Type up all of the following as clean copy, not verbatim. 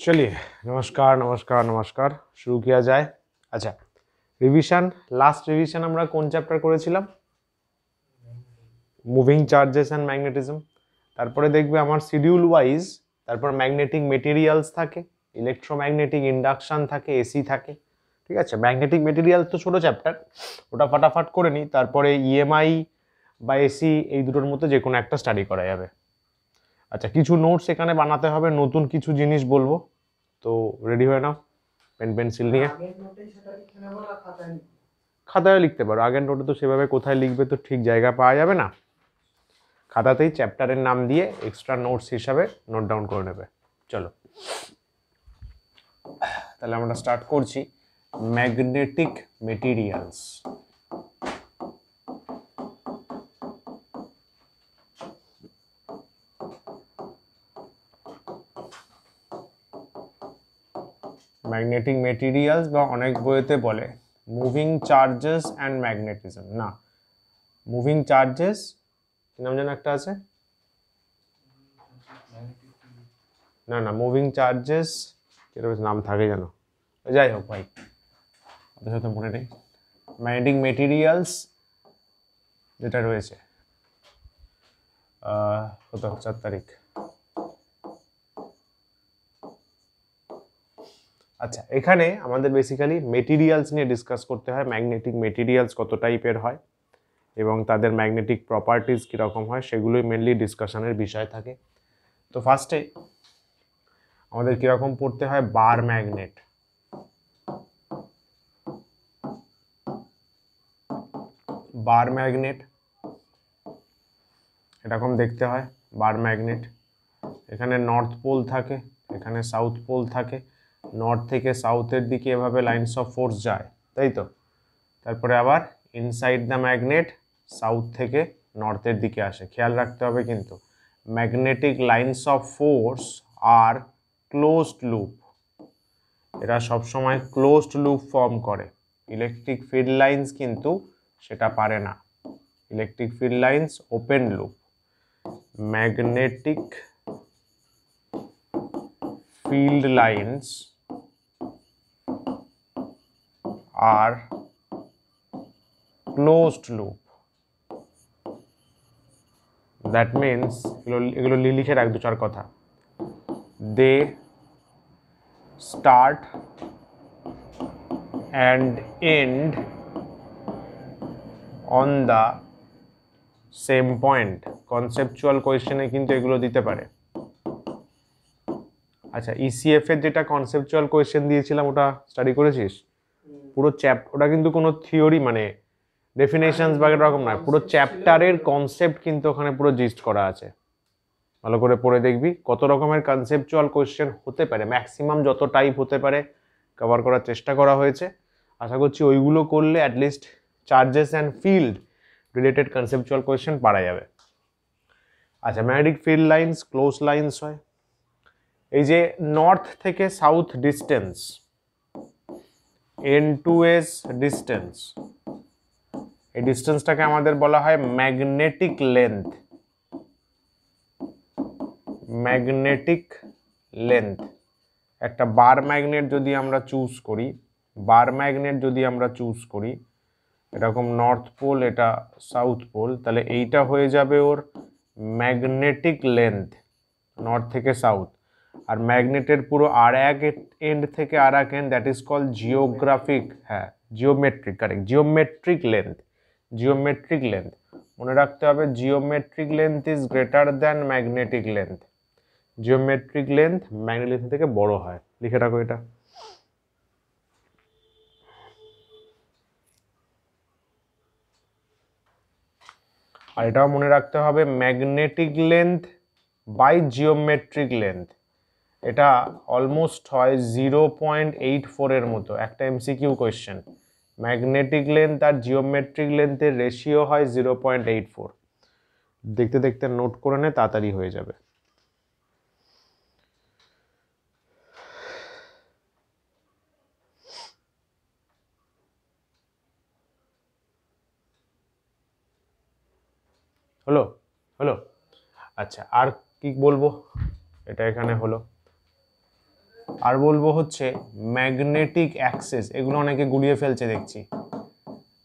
चलिए नमस्कार नमस्कार नमस्कार शुरू किया जाए। अच्छा, रिविजन लास्ट रिविजन আমরা কোন চ্যাপ্টার করেছিলাম? Moving charges and magnetism. তারপরে দেখবে আমার শিডিউল ওয়াইজ তারপর ম্যাগনেটিক মেটেরিয়ালস থাকে, ইলেকট্রোম্যাগনেটিক ইন্ডাকশন থাকে, এসি থাকে। ঠিক আছে, ম্যাগনেটিক মেটেরিয়াল তো ছোট চ্যাপ্টার, ওটা ফাটাফাট করে নিই। তারপরে ইএমআই বা এসি এই দুটোর মধ্যে যে কোনো একটা স্টাডি করা যাবে। আচ্ছা, কিছু নোটস এখানে বানাতে হবে, নতুন কিছু জিনিস বলবো, তো রেডি হয়ে নাও পেন পেন্সিল নিয়ে। খাতায় লিখতে পারো, আগের নোটে তো সেভাবে কোথায় লিখবে তো ঠিক জায়গা পাওয়া যাবে না, খাতাতেই চ্যাপ্টারের নাম দিয়ে এক্সট্রা নোটস হিসাবে নোট ডাউন করে নেবে। চলো তাহলে আমরা স্টার্ট করছি। Magnetic materials. ম্যাগনেটিক মেটেরিয়ালস বা অনেক বইতে বলে মুভিং চার্জেস অ্যান্ড ম্যাগনেটিজম। না, মুভিং চার্জেস কি নাম যেন একটা আছে, না না মুভিং চার্জেস কিরকম নাম থাকে যেন, যাই হোক ভাই ওদের সাথে মনে নেই। ম্যাগনেটিক মেটেরিয়ালস যেটা রয়েছে কত 4 তারিখ। আচ্ছা, এখানে আমাদের বেসিক্যালি মেটেরিয়ালস নিয়ে ডিসকাস করতে হয়। ম্যাগনেটিক মেটেরিয়ালস কত টাইপের হয় এবং তাদের ম্যাগনেটিক প্রপার্টিজ কীরকম হয় সেগুলোই মেনলি ডিসকাশনের বিষয় থাকে। তো ফার্স্টে আমাদের কীরকম পড়তে হয়, বার ম্যাগনেট। বার ম্যাগনেট এরকম দেখতে হয়। বার ম্যাগনেট, এখানে নর্থ পোল থাকে, এখানে সাউথ পোল থাকে, নর্থ থেকে সাউথের দিকে এভাবে লাইনস অফ ফোর্স যায়, তাই তো। তারপরে আবার ইনসাইড দ্য ম্যাগনেট সাউথ থেকে নর্থের দিকে আসে। খেয়াল রাখতে হবে কিন্তু ম্যাগনেটিক লাইনস অফ ফোর্স আর ক্লোজড লুপ, এরা সবসময় ক্লোজড লুপ ফর্ম করে। ইলেকট্রিক ফিল্ড লাইন্স কিন্তু সেটা পারে না। Electric field lines open loop. Magnetic field lines are closed loop. That means এগুলো লিখে রাখ দু চার কথা। They start and end on the same point. Conceptual কোয়েশ্চেনে কিন্তু এগুলো দিতে পারে। আচ্ছা, ইসিএফ এর যেটা কনসেপচুয়াল কোয়েশ্চেন দিয়েছিলাম ওটা স্টাডি করেছিস? পুরো ওটা কিন্তু কোনো থিওরি মানে ডেফিনেশনস বা এরকম নয়, পুরো চ্যাপ্টারের কনসেপ্ট কিন্তু ওখানে পুরো জিস্ট করা আছে। ভালো করে পড়ে দেখবি কত রকমের কনসেপচুয়াল কোয়েশ্চেন হতে পারে, ম্যাক্সিমাম যত টাইপ হতে পারে কভার করার চেষ্টা করা হয়েছে। আশা করছি ওইগুলো করলে at least charges and field related conceptual question পারা যাবে। আচ্ছা, magnetic field lines close lines হয়। এই যে নর্থ থেকে সাউথ ডিস্টেন্স, N2S ডিস্টেন্স, এই ডিস্টেন্সটাকে আমাদের বলা হয় ম্যাগনেটিক লেন্থ। Magnetic length. একটা বার ম্যাগনেট যদি আমরা চুজ করি, বার ম্যাগনেট যদি আমরা চুজ করি, এরকম নর্থ পোল এটা সাউথ পোল, তাহলে এইটা হয়ে যাবে ওর ম্যাগনেটিক লেন্থ নর্থ থেকে সাউথ। আর ম্যাগনেটের পুরো আর এক এন্ড থেকে আর এক end, that is called geographic, হ্যাঁ geometric, correct, geometric length. Geometric length মনে রাখতে হবে, geometric length is greater than magnetic length. Geometric length magnetic length থেকে বড় হয়, লিখে রাখো এটা। আর এটাও মনে রাখতে হবে magnetic length by geometric length, এটা অলমোস্ট হয় 0.84 এর মতো। একটা এমসিকিউ কোয়েশ্চেন, ম্যাগনেটিক লেন্থ আর জিওমেট্রিক লেন্থের রেশিও হয় 0.84। দেখতে দেখতে নোট করে নে, তাড়াতাড়ি হয়ে যাবে। হলো হলো আচ্ছা, আর কি বলবো, এটা এখানে হলো। আর বলবো হচ্ছে ম্যাগনেটিক অ্যাক্সিস, এগুলো অনেকে গুলিয়ে ফেলছে দেখছি।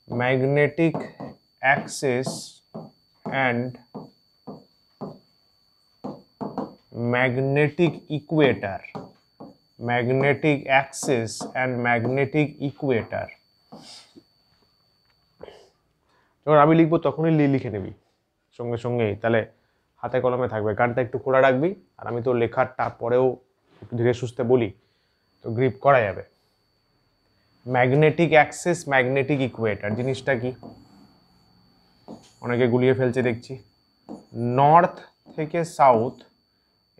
Magnetic Axis and magnetic equator, magnetic Axis and magnetic equator. যখন আমি লিখবো তখনই লিখে নিবি সঙ্গে সঙ্গেই, তাহলে হাতে কলমে থাকবে। গানটা একটু খোলা রাখবি, আর আমি তো লেখারটা পরেও একটু ধীরে সুস্থে বলি, তো গ্রিপ করা যাবে। ম্যাগনেটিক অ্যাক্সিস, ম্যাগনেটিক ইকুয়েটার জিনিসটা কি? অনেকে গুলিয়ে ফেলছে দেখছি। নর্থ থেকে সাউথ,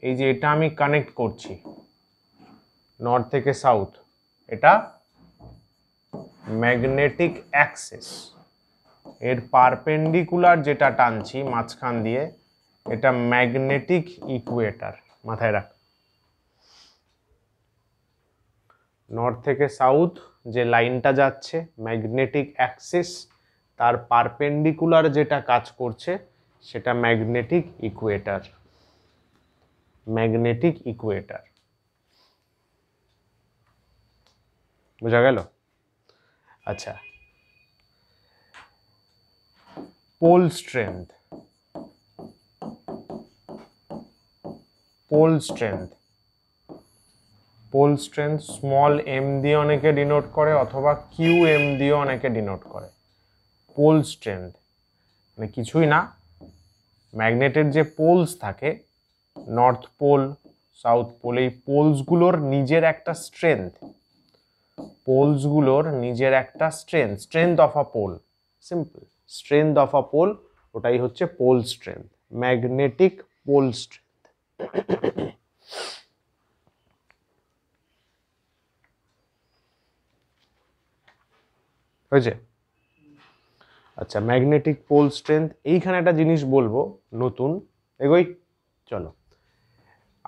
এই যে এটা আমি কানেক্ট করছি, নর্থ থেকে সাউথ, এটা ম্যাগনেটিক অ্যাক্সিস। এর পারপেন্ডিকুলার যেটা টানছি মাঝখান দিয়ে, এটা ম্যাগনেটিক ইকুয়েটার। মাথায় রাখ, নর্থ থেকে সাউথ যে লাইনটা যাচ্ছে ম্যাগনেটিক অ্যাক্সিস, তার পারপেন্ডিকুলার যেটা কাজ করছে সেটা ম্যাগনেটিক ইকুয়েটার। ম্যাগনেটিক ইকুয়েটার, বোঝা গেল? আচ্ছা, pole strength, pole strength, pole strength small M দিয়ে অনেকে ডিনোট করে, অথবা কিউ এম দিয়ে অনেকে ডিনোট করে। পোল স্ট্রেংথ মানে কিছুই না, ম্যাগনেটের যে পোলস থাকে, নর্থ পোল, সাউথ পোল, এই পোলসগুলোর নিজের একটা স্ট্রেংথ, পোলসগুলোর নিজের একটা strength, strength of a pole, simple, strength of a pole, ওটাই হচ্ছে pole strength, magnetic pole strength. হয়েছে? আচ্ছা, ম্যাগনেটিক পোল স্ট্রেংথ। এইখানে একটা জিনিস বলবো নতুন, এগোই চলো।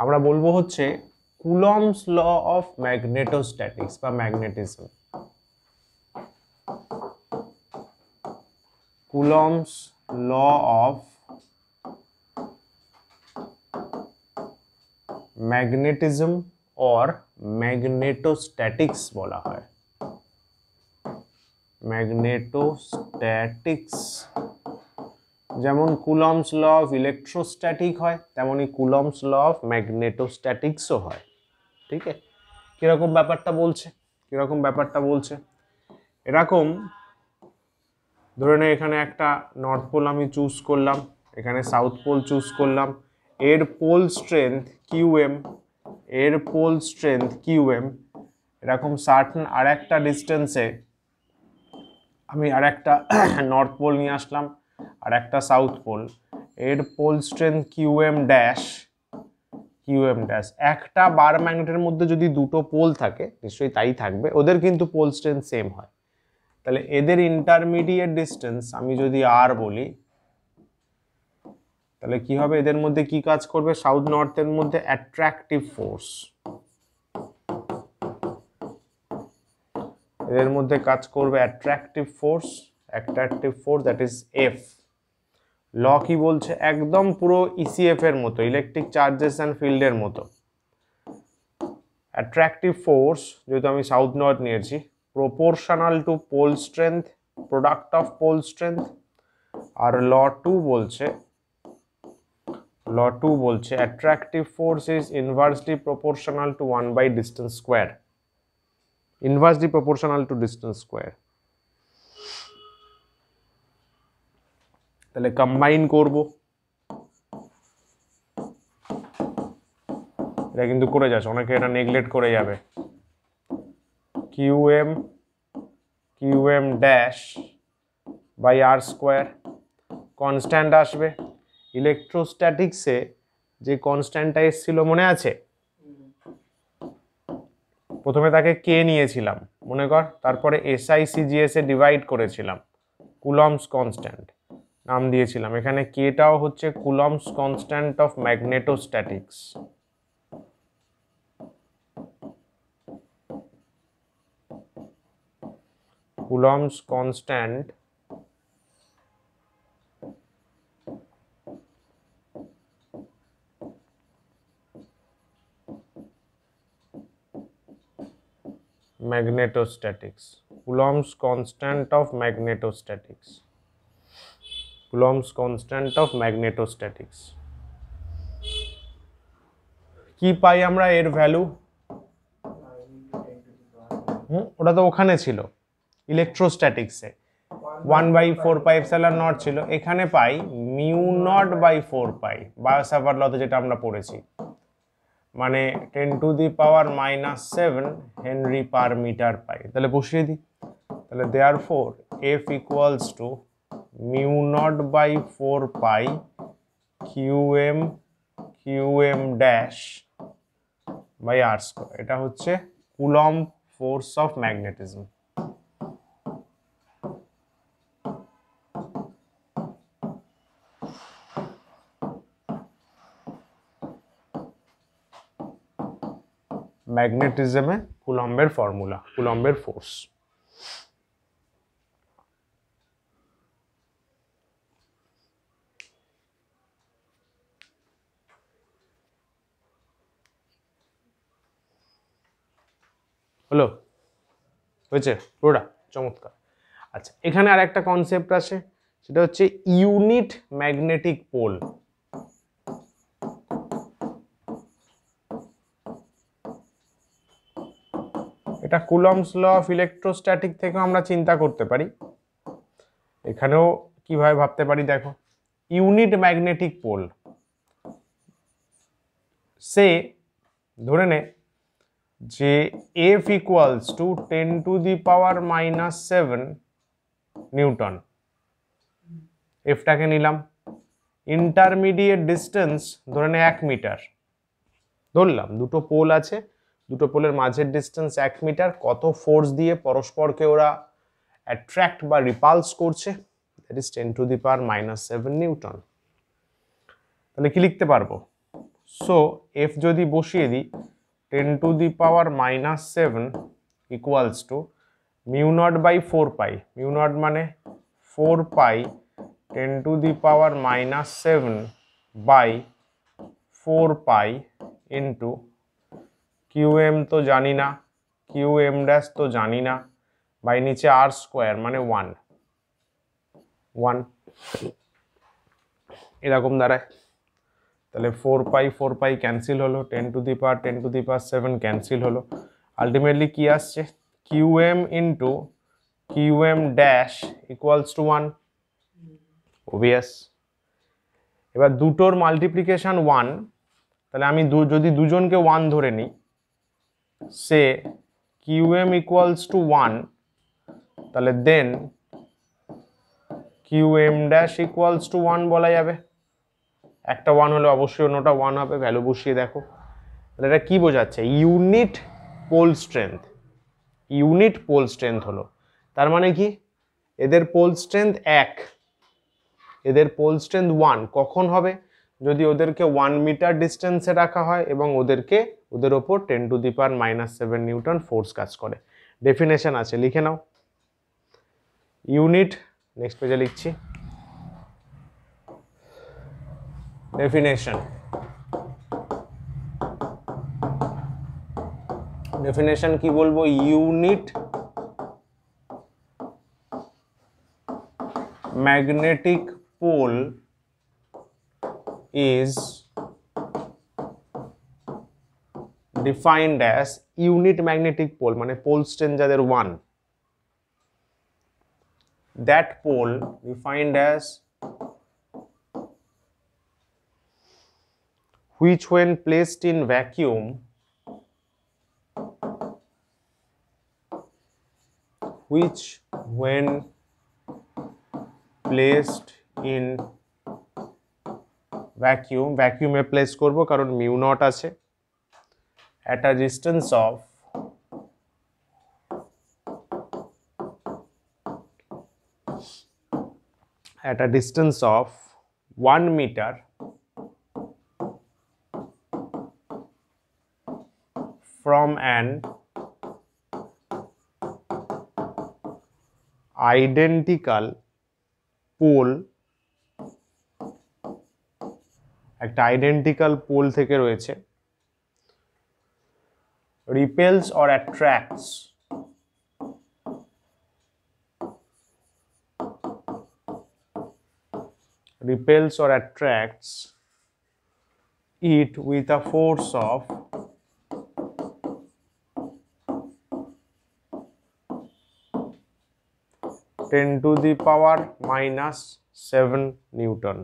আমরা বলবো হচ্ছে কুলম্বস ল অফ ম্যাগনেটোস্ট্যাটিক্স বা magnetism. Coulomb's law of magnetism or magnetostatics বলা হয়। ম্যাগনেটোস্ট্যাটিক্স, যেমন কুলম্বস ল অফ ইলেকট্রোস্ট্যাটিক হয়, তেমনই কুলম্বস ল অফ ম্যাগনেটোস্ট্যাটিক্সও হয়। ঠিক আছে? কিরকম ব্যাপারটা বলছে, কিরকম ব্যাপারটা বলছে, এরকম ধরে নে এখানে একটা নর্থ পোল আমি চুজ করলাম, এখানে সাউথ পোল চুজ করলাম, এর পোল স্ট্রেংথ কিউএম, এর পোল স্ট্রেংথ কিউএম। এরকম সার্টেন আর একটা ডিস্টেন্সে আমি আর একটা নর্থ পোল নিয়ে আসলাম, আর একটা সাউথ পোল, এর pole strength QM dash, QM dash. একটা বার ম্যাগনেটের মধ্যে যদি দুটো পোল থাকে, নিশ্চয়ই তাই থাকবে, ওদের কিন্তু পোল স্ট্রেংথ সেম হয়। তাহলে এদের ইন্টারমিডিয়েট ডিস্টেন্স আমি যদি আর বলি, তাহলে কি হবে, এদের মধ্যে কি কাজ করবে, সাউথ নর্থের মধ্যে অ্যাট্রাকটিভ ফোর্স, এদের মধ্যে কাজ করবে attractive force, attractive force that is F. Law কি বলছে, একদম পুরো ইসিএফ এর মতো, ইলেকট্রিক চার্জেস অ্যান্ড ফিল্ডের মতো। অ্যাট্রাকটিভ ফোর্স যেহেতু আমি সাউথ নর্থ নিয়েছি, proportional to pole strength, product of pole strength. আর ল টু বলছে, ল টু বলছে attractive force is inversely proportional to 1 by distance square, inversely proportional to distance square। তাহলে combine করব, এটা কিন্তু করে যাচ্ছে, অনেকে এটা নেগলেক্ট করে যাবে। QM, QM dash by R square, constant আসবে। ইলেকট্রোস্ট্যাটিক্সে যে কনস্ট্যান্টটা এসেছিল মনে আছে, প্রথমে তাকে কে নিয়েছিলাম মনে কর, তারপরে SI/CGS এ ডিভাইড করেছিলাম, কুলম্বস কনস্ট্যান্ট নাম দিয়েছিলাম। এখানে কেটাও হচ্ছে Coulomb's constant of magnetostatics. Coulomb's constant magnetostatics, Coulomb's constant of magnetostatics, Coulomb's constant of magnetostatics কি পাই আমরা এর ভ্যালু? ওটা তো ওখানে ছিল ইলেকট্রোস্ট্যাটিক্সে 1/4πε0 ছিল, এখানে পাই μ0/4π বায়োসাভার্ট লতে যেটা আমরা পড়েছি, মানে 10⁻⁻7 হেনরি পার মিটার পাই। তাহলে বসিয়ে দিই, তাহলে therefore F equals to μ0/4π QM dash by r square. এটা হচ্ছে কুলম্ব ফোর্স অফ ম্যাগনেটিজম। ম্যাগনেটিজমে কুলম্বের ফর্মুলা, কুলম্বের ফোর্স। হলো, হয়েছে পুরোটা? চমৎকার। আচ্ছা, এখানে আর একটা কনসেপ্ট আছে, সেটা হচ্ছে ইউনিট ম্যাগনেটিক পোল। এটা কুলম্বস ল অফ ইলেকট্রোস্ট্যাটিক থেকে আমরা চিন্তা করতে পারি, এখানেও কিভাবে ভাবতে পারি দেখো। ইউনিট ম্যাগনেটিক পোল, সে ধরে নে যে F ইকুয়ালস টু 10⁻⁻7 নিউটন, এফটাকে নিলাম, ইন্টারমিডিয়েট ডিস্টেন্স ধরে নে 1 মিটার ধরলাম, দুটো পোল আছে, দুটো পোলের মাঝের ডিস্টেন্স 1 মিটার, কত ফোর্স দিয়ে পরস্পরকে ওরা অ্যাট্রাক্ট বা রিপালস করছে, দ্যাট ইজ 10⁻⁻7 নিউটন। তাহলে কি লিখতে পারবো? সো F যদি বসিয়ে দিই 10⁻⁻7 ইকুয়ালস টু μ0/4π, μ0 মানে 4π 10⁻⁻7 বাই 4π ইন্টু QM তো জানি না, QM ড্যাশ তো জানি না, বাই নিচে r স্কোয়ার মানে 1 এরকম দাঁড়ায়। তাহলে 4π ক্যান্সেল হলো, 10⁻10⁻7 ক্যান্সেল হলো, আলটিমেটলি কি আসছে? QM into QM dash equals to 1, ওবিয়াস। এবার দুটোর মাল্টিপ্লিকেশন 1, তাহলে আমি যদি দুজনকে 1 ধরে নিই, সে QM ইকুয়ালস টু 1, তাহলে দেন QM ড্যাশ ইকুয়ালস টু 1 বলা যাবে। একটা 1 হলে অবশ্যই অন্যটা 1 হবে, ভ্যালু বসিয়ে দেখো। তাহলে এটা কি বোঝাচ্ছে? Unit pole strength, unit pole strength হলো, তার মানে কি এদের পোল স্ট্রেংথ 1, এদের পোল স্ট্রেংথ 1 কখন হবে? যদি ওদেরকে 1 মিটার ডিস্টেন্সে রাখা হয় এবং ওদের ওপর 10⁻⁻7 নিউটন ফোর্স কাজ করে। ডেফিনেশন আছে, লিখে নাও। ইউনিট, নেক্সট পেজে লিখছি, ডেফিনেশন। ডেফিনেশন কি বলবো? Unit magnetic pole is defined as unit magnetic pole, মানে পোল স্ট্রেংথ যাদের 1, that pole defined as which when placed in vacuum ভ্যাকিউমে প্লেস করব কারণ μ0 আছে, at a distance of 1 meter from an identical pole, একটা identical pole থেকে রয়েছে, repels or attracts repels or attracts it with a force of 10⁻⁻7 Newton.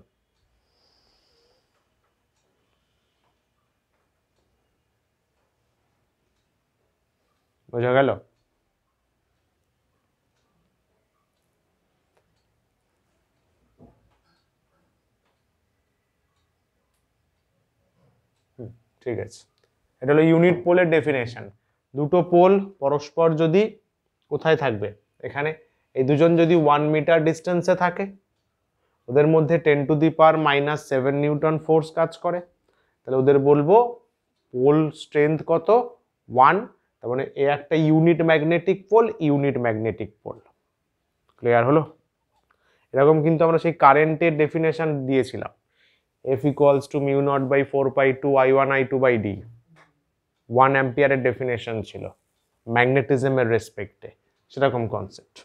বোঝা গেল? ঠিক আছে, এটা হলো ইউনিট পোলের ডেফিনেশন। দুটো পোল পরস্পর যদি কোথায় থাকবে, এখানে এই দুজন যদি 1 মিটার ডিস্টেন্সে থাকে, ওদের মধ্যে 10⁻⁻7 নিউটন ফোর্স কাজ করে, তাহলে ওদের বলবো পোল স্ট্রেংথ কত? 1। তার মানে এ একটা unit magnetic pole, unit magnetic pole. Clear হলো? এরকম কিন্তু আমরা সেই কারেন্টের ডেফিনেশন দিয়েছিলাম, F = μ0/4π2I1I2/d, 1 অ্যাম্পিয়ারের ডেফিনেশন ছিল ম্যাগনেটিজমের রেসপেক্টে, সেরকম কনসেপ্ট।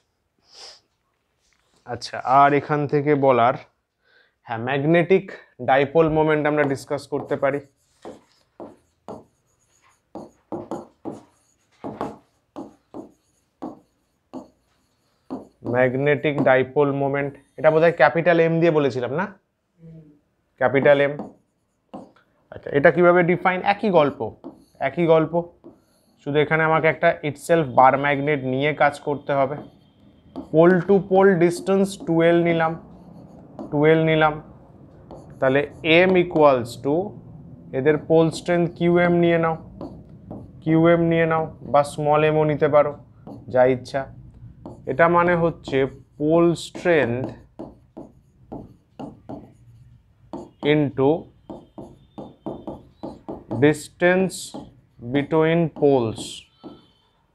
আচ্ছা, আর এখান থেকে বলার, হ্যাঁ, ম্যাগনেটিক ডাইপোল মোমেন্ট আমরা ডিসকাস করতে পারি। ম্যাগনেটিক ডাইপোল মোমেন্ট, এটা বোধহয় ক্যাপিটাল এম দিয়ে বলেছিলাম না? Capital M. আচ্ছা, এটা কিভাবে ডিফাইন? একই গল্প, শুধু এখানে আমাকে একটা ইটসেলফ বার ম্যাগনেট নিয়ে কাজ করতে হবে। পোল টু পোল ডিস্টেন্স 12 নিলাম, তাহলে m = এদের পোল স্ট্রেংথ QM নিয়ে নাও, বা স্মল এমও নিতে পারো, যা ইচ্ছা। এটা মানে হচ্ছে pole strength into distance between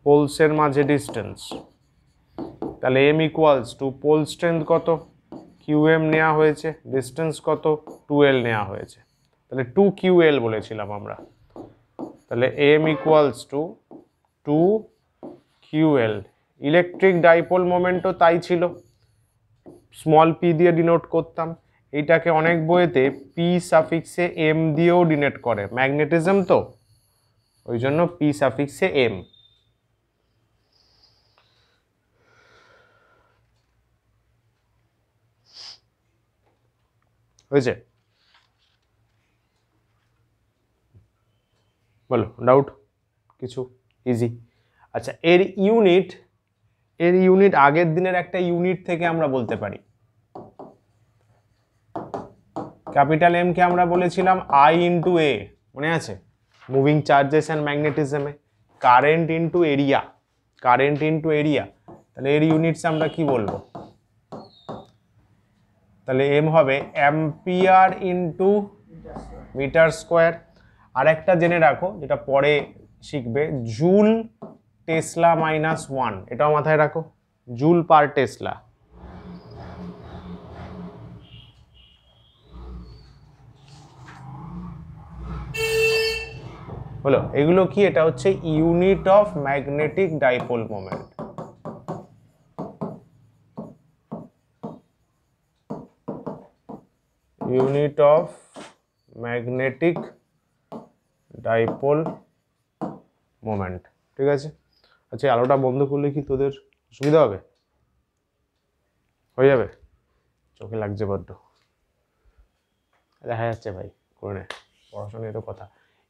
পোলসের মাঝে ডিস্টেন্স। তাহলে m = পোল স্ট্রেংথ কত? QM নেওয়া হয়েছে, ডিস্টেন্স কত? 12 নেওয়া হয়েছে, তাহলে 2QL বলেছিলাম আমরা। তাহলে m = 2QL। ইলেকট্রিক ডাইপোল মোমেন্টও তাই ছিল, স্মল p দিয়ে ডিনোট করতাম। এইটাকে অনেক বইয়েতে p∗m দিয়েও ডিনোট করে, ম্যাগনেটিজম তো, ওই জন্য p∗m। হয়েছে? বলো, ডাউট কিছু? ইজি। আচ্ছা, এর ইউনিট আগের দিনের একটা ইউনিট থেকে আমরা বলতে পারি। ক্যাপিটাল এম কে আমরা বলেছিলাম I × A, মনে আছে? মুভিং চার্জেস অ্যান্ড ম্যাগনেটিজমে কারেন্ট ইনটু এরিয়া, তাহলে এর ইউনিটস আমরা কি বলবো? তাহলে এম হবে অ্যাম্পিয়ার ইনটু মিটার স্কোয়ার। আর একটা জেনে রাখো, যেটা পরে শিখবে, জুল টেসলা -1, এটাও মাথায় রাখো, জুল পার টেসলা। হলো, এগুলো কি? এটা হচ্ছে unit of magnetic dipole moment. Unit of magnetic dipole moment. ঠিক আছে? আচ্ছা, আলোটা বন্ধ করলে কি তোদের সুবিধা হবে? হয়ে যাবে? চোখে লাগছে বড্ড, দেখা যাচ্ছে ভাই, করে নে, পড়াশোনা এর কথা।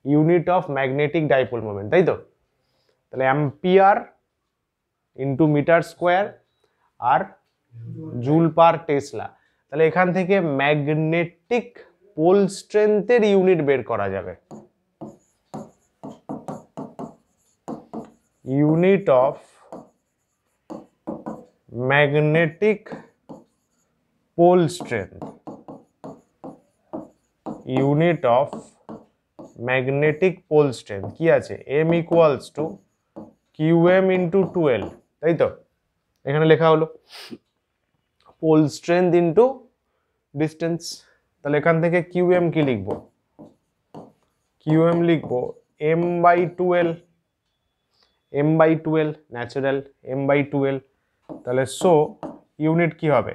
Unit of magnetic dipole moment, তাই তো? তাহলে অ্যাম্পিয়ার ইনটু মিটার স্কোয়ার আর জুল পার টেসলা। তাহলে এখান থেকে ম্যাগনেটিক পোল স্ট্রেংথের ইউনিট বের করা যাবে। Unit of magnetic pole strength, unit of magnetic pole strength কি আছে? m = QM × 12, তাই তো? এখানে লেখা হলো পোল স্ট্রেংথ ইনটু ডিস্টেন্স। তাহলে এখান থেকে QM কি লিখবো? QM লিখবো m/12, ন্যাচারাল m/12। তাহলে সো ইউনিট কি হবে?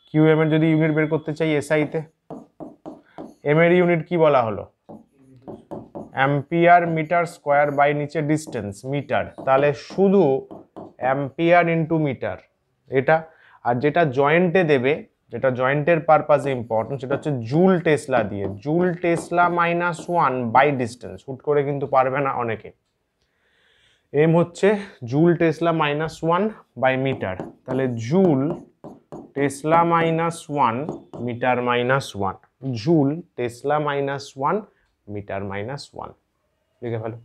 কিউ এম এর যদি ইউনিট বের করতে চাই এসআই তে, এম এর ইউনিট কি বলা হলো, অ্যাম্পিয়ার মিটার স্কোয়ার বাই নিচে ডিস্টেন্স মিটার, তাহলে শুধু অ্যাম্পিয়ার ইন্টু মিটার এটা। আর যেটা জয়েন্টে দেবে, যেটা জয়েন্টের পারপাসে ইম্পর্টেন্ট, সেটা হচ্ছে জুল টেসলা দিয়ে, জুল টেসলা -1 বাই ডিস্টেন্স। হুট করে কিন্তু পারবে না অনেকে। এম হচ্ছে জুল টেসলা -1 বাই মিটার, তাহলে joule tesla -1 metre -1, joule tesla -1 metre -1 লিখে ফেলো।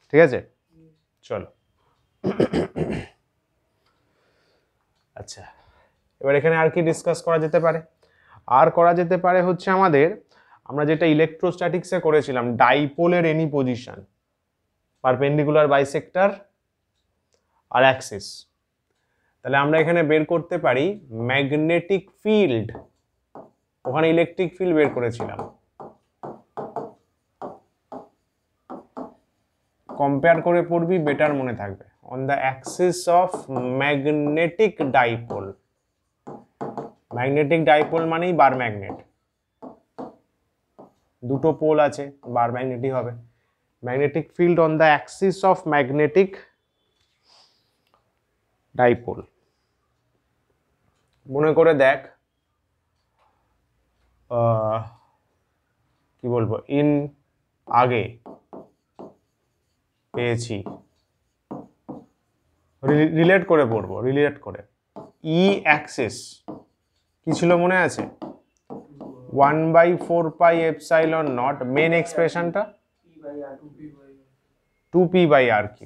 ঠিক আছে, চলো। আচ্ছা, এবার এখানে আর কি ডিসকাস করা যেতে পারে? আর করা যেতে পারে হচ্ছে আমরা যেটা ইলেকট্রোস্ট্যাটিক্সে করেছিলাম, ডাইপোলের এনি পজিশন, পারপেন্ডিকুলার বাইসেক্টর আর অ্যাক্সিস। তাহলে আমরা এখানে বের করতে পারি ম্যাগনেটিক ফিল্ড, ওখানে ইলেকট্রিক ফিল্ড বের করেছিলাম। কম্পেয়ার করে পড়বি, বেটার মনে থাকবে। On the Axis of magnetic dipole, magnetic dipole মানেই বার ম্যাগনেট, দুটো পোল আছে, বার ম্যাগনেটই হবে। Magnetic field on the Axis of magnetic dipole. মনে করে দেখ, কি বলবো, আগে পেয়েছি, রিলেট করে পড়বো, রিলেট করে। ই অ্যাক্সিস কি ছিল মনে আছে? 1/4πε0, মেন এক্সপ্রেশনটা 2p/r3।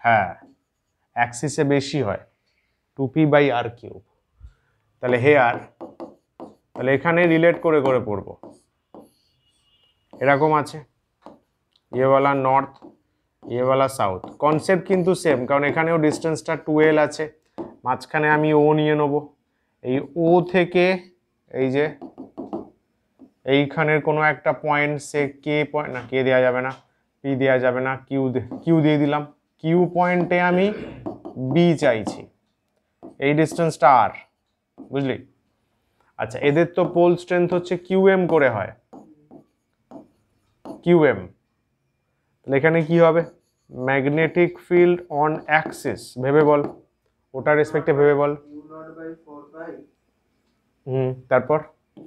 হ্যাঁ, অ্যাক্সিসে বেশি হয় 2p/r3। তাহলে হেয়ার, তাহলে এখানে রিলেট করে করে পড়বো। এরকম আছে, ইয়েওয়ালা নর্থ, ইয়েওয়ালা সাউথ, কনসেপ্ট কিন্তু সেম, কারণ এখানেও ডিস্টেন্সটা 2l আছে। মাঝখানে আমি ও নিয়ে নেব, এই ও থেকে এই যে এইখানের কোনো একটা পয়েন্ট, সে কে পয়েন্ট, না কে দেওয়া যাবে না, পি দেওয়া যাবে না, কিউ দিয়ে দিলাম। কিউ পয়েন্টে আমি বি চাইছি, এই ডিস্টেন্সটা আর, বুঝলি? আচ্ছা, এদের তো পোল স্ট্রেংথ হচ্ছে কিউএম করে হয়, কিউএম। তাহলে এখানে কি হবে? ম্যাগনেটিক ফিল্ড অন অ্যাক্সিস, ভেবে বল, ওটার রেসপেক্টে ভেবে বল। তারপর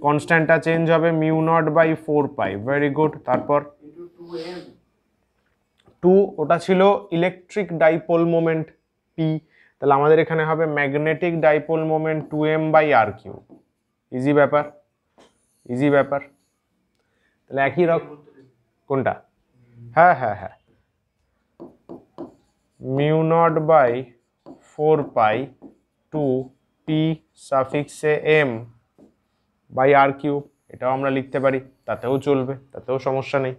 কনস্ট্যান্টটা চেঞ্জ হবে, μ0/4π, ভেরি গুড। তারপর 2, ওটা ছিল ইলেকট্রিক ডাইপোল মোমেন্ট পি, তাহলে আমাদের এখানে হবে magnetic dipole moment 2m/r3। Easy ব্যাপার, ইজি ব্যাপার। তাহলে একই রকম, কোনটা? হ্যাঁ হ্যাঁ হ্যাঁ, μ0/4π 2p সাফিক্সে m/r3, এটাও আমরা লিখতে পারি, তাতেও চলবে, তাতেও সমস্যা নেই।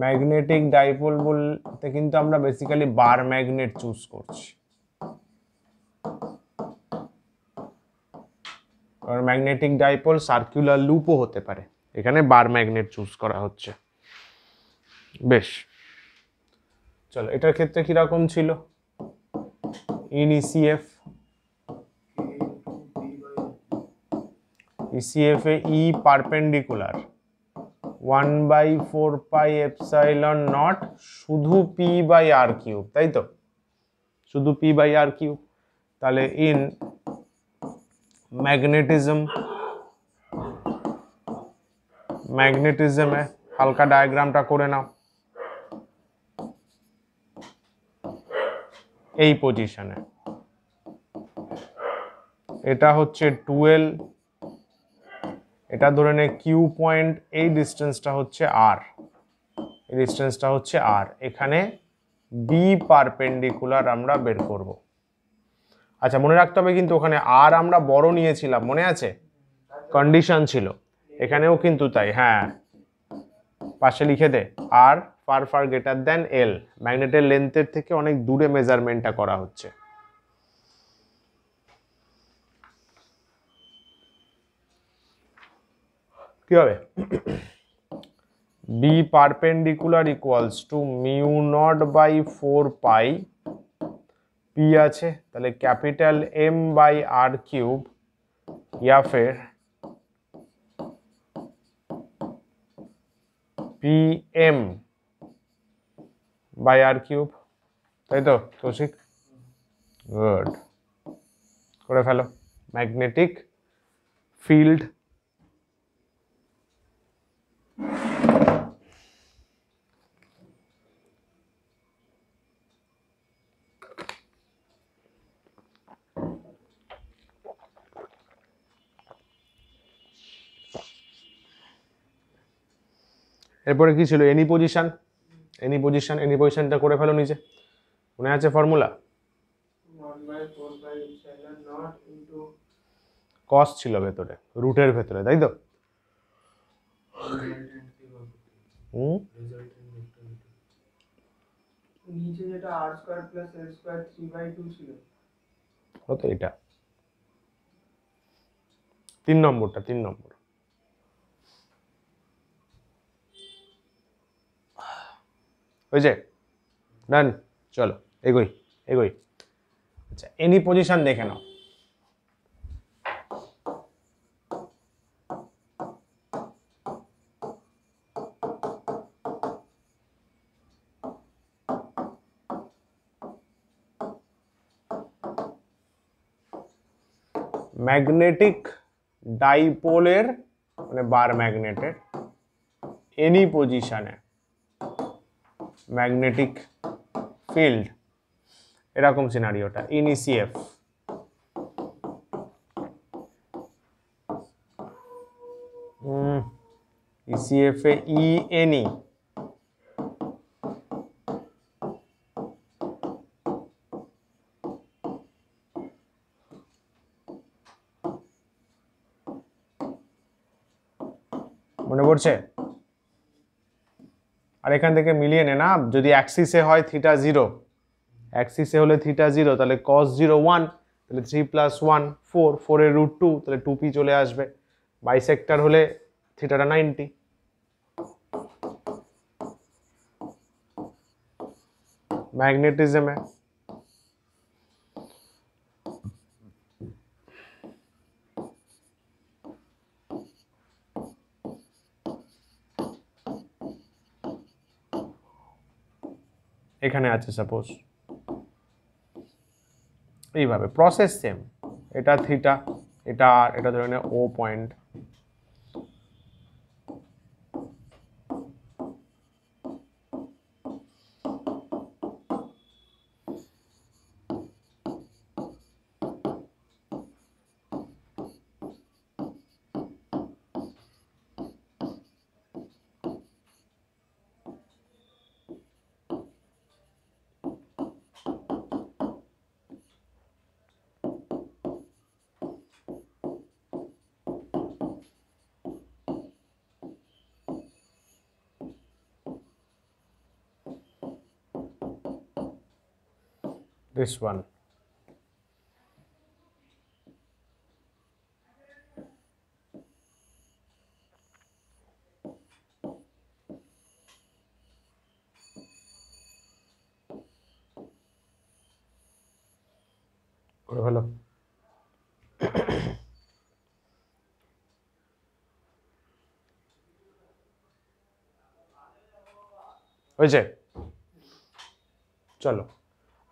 ম্যাগনেটিক ডাইপোল বলতে কিন্তু আমরা বেসিক্যালি বার ম্যাগনেট চুজ করছি, আর ম্যাগনেটিক ডাইপোল সার্কুলার লুপও হতে পারে, এখানে বার ম্যাগনেট চুজ করা হচ্ছে। বেশ, চলো, এটার ক্ষেত্রে কিরকম ছিল? ইন ইসিএফ, ইসিএফ এ ই পারপেন্ডিকুলার 1/4πε0 শুধু p/r3, তাই তো, শুধু p/r3। তাহলে ইন ম্যাগনেটিজম, ম্যাগনেটিজমে হালকা ডায়াগ্রামটা করে নাও, এই পজিশনে এটা হচ্ছে 12, এটা ধরে নে কিউ পয়েন্ট, এই ডিস্টেন্সটা হচ্ছে আর, এই ডিস্টেন্সটা হচ্ছে আর, এখানে বি পারপেন্ডিকুলার আমরা বের করব। আচ্ছা, মনে রাখতে হবে কিন্তু ওখানে আর আমরা বড় নিয়েছিলাম, মনে আছে? কন্ডিশন ছিল, এখানেও কিন্তু তাই। হ্যাঁ, পাশে লিখে দে আর far far greater than L, ম্যাগনেটের লেন্থের থেকে অনেক দূরে মেজারমেন্টটা করা হচ্ছে। কি হবে? B perpendicular equals to mu naught by 4 pi, P আছে তাহলে capital M by R cube, या फिर P M by R cube, তাই তো কৌশিক? গুড, করে ফেলো। ম্যাগনেটিক ফিল্ড এরপরে কি ছিল? Any position, any position, any পজিশনটা করে ফেলো নিচে, মনে আছে ফর্মুলা? কস ছিল ভেতরে, রুটের ভেতরে, তাই তো? নিচে যেটা r square plus l square 3/2 ছিল, কত এটা? 3 নম্বরটা, 3 নম্বর। হয়েছে? ডান, চলো এগোই এগোই। আচ্ছা, এনি পজিশন দেখে নাও। ম্যাগনেটিক ডাইপোলের মানে বার ম্যাগনেটের এনি পজিশনে ম্যাগনেটিক ফিল্ড, এরকম সিনারিওটা ইনিসিএফ। ইসিএফ এ ই এনি, মনে পড়ছে? আর এখান থেকে মিলিয়ে নে না, যদি অ্যাক্সিসে হয় থিটা 0, অ্যাক্সিসে হলে থিটা 0, তাহলে cos 0 1, তাহলে 3 + 1 4, 4 এর √2, তাহলে 2p চলে আসবে। বাইসেক্টর হলে থিটাটা 90। ম্যাগনেটিজমে এখানে আছে সাপোজ, এইভাবে প্রসেস সেম, এটা থিটা, এটা আর, এটা ধরে নে ও পয়েন্ট। This one. করে ফেলো। হয়েছে? চলো,